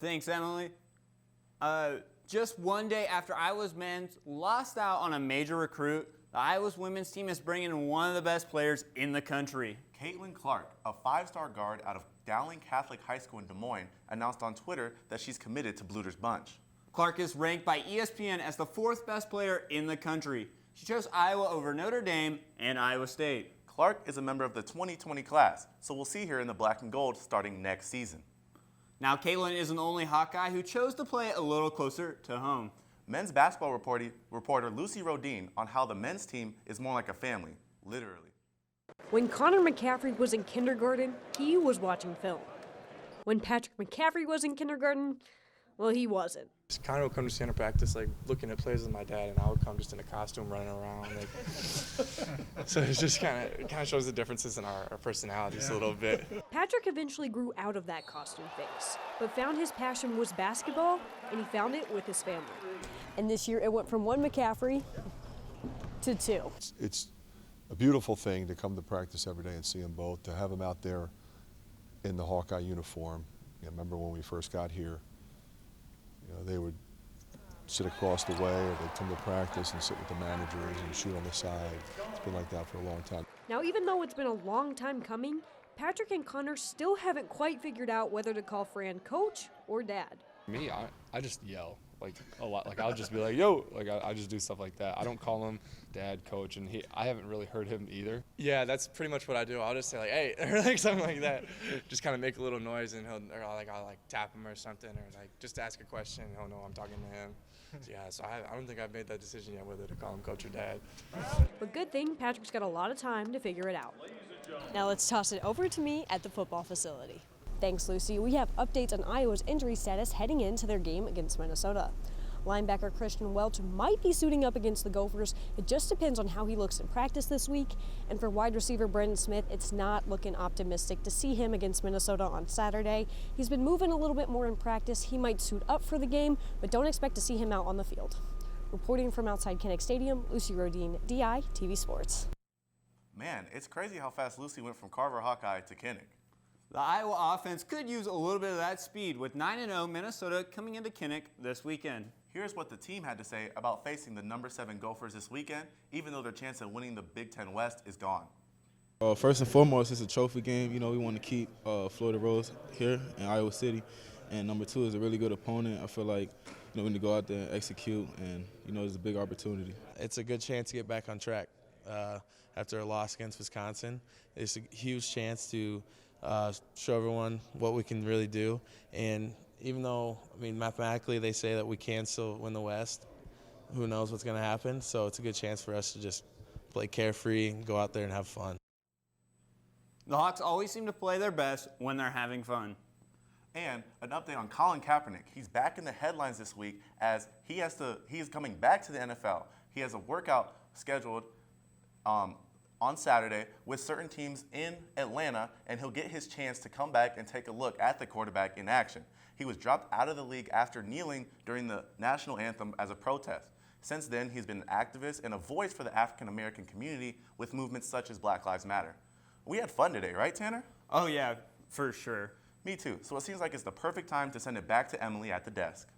Thanks, Emily. Just one day after Iowa's men's lost out on a major recruit, the Iowa's women's team is bringing in one of the best players in the country. Caitlin Clark, a five-star guard out of Dowling Catholic High School in Des Moines, announced on Twitter that she's committed to Bluter's Bunch. Clark is ranked by ESPN as the fourth best player in the country. She chose Iowa over Notre Dame and Iowa State. Clark is a member of the 2020 class, so we'll see her in the black and gold starting next season. Now, Caitlin isn't the only Hawkeye who chose to play a little closer to home. Men's basketball reporter Lucy Rodin on how the men's team is more like a family, literally. When Connor McCaffrey was in kindergarten, he was watching film. When Patrick McCaffrey was in kindergarten, well, he wasn't. Connor would come to standard practice, like, looking at plays with my dad, and I would come just in a costume running around. Like, so it just kind of shows the differences in our personalities a little bit. Patrick eventually grew out of that costume phase, but found his passion was basketball, and he found it with his family. And this year, it went from one McCaffrey to two. It's a beautiful thing to come to practice every day and see them both, to have them out there in the Hawkeye uniform. I remember when we first got here, they would sit across the way, or they'd come to practice and sit with the managers and shoot on the side. It's been like that for a long time. Now, even though it's been a long time coming, Patrick and Connor still haven't quite figured out whether to call Fran coach or dad. Me, I just yell, like, a lot. Like, I'll just be like, yo, like, I just do stuff like that. I don't call him dad, coach, and I haven't really heard him either. Yeah, that's pretty much what I do. I'll just say, like, hey, or like something like that. Just kind of make a little noise, and I'll tap him or something, or like just ask a question, and he'll know I'm talking to him. So, yeah, so I don't think I've made that decision yet whether to call him coach or dad. But good thing Patrick's got a lot of time to figure it out. Now let's toss it over to me at the football facility. Thanks, Lucy. We have updates on Iowa's injury status heading into their game against Minnesota. Linebacker Christian Welch might be suiting up against the Gophers. It just depends on how he looks in practice this week. And for wide receiver Brendan Smith, it's not looking optimistic to see him against Minnesota on Saturday. He's been moving a little bit more in practice. He might suit up for the game, but don't expect to see him out on the field. Reporting from outside Kinnick Stadium, Lucy Rodin, DITV Sports. Man, it's crazy how fast Lucy went from Carver Hawkeye to Kinnick. The Iowa offense could use a little bit of that speed, with 9-0 Minnesota coming into Kinnick this weekend. Here's what the team had to say about facing the number 7 Gophers this weekend, even though their chance of winning the Big Ten West is gone. First and foremost, it's a trophy game. We want to keep Florida Rose here in Iowa City. And number 2 is a really good opponent. I feel like we need to go out there and execute, and it's a big opportunity. It's a good chance to get back on track after a loss against Wisconsin. It's a huge chance to show everyone what we can really do. And even though, mathematically they say that we can still win the West, who knows what's going to happen. So it's a good chance for us to just play carefree and go out there and have fun. The Hawks always seem to play their best when they're having fun. And an update on Colin Kaepernick. He's back in the headlines this week as he is coming back to the NFL. He has a workout scheduled on Saturday with certain teams in Atlanta, and he'll get his chance to come back and take a look at the quarterback in action. He was dropped out of the league after kneeling during the national anthem as a protest. Since then, he's been an activist and a voice for the African-American community with movements such as Black Lives Matter. We had fun today, right, Tanner? Oh, yeah, for sure. Me too. So it seems like it's the perfect time to send it back to Emily at the desk.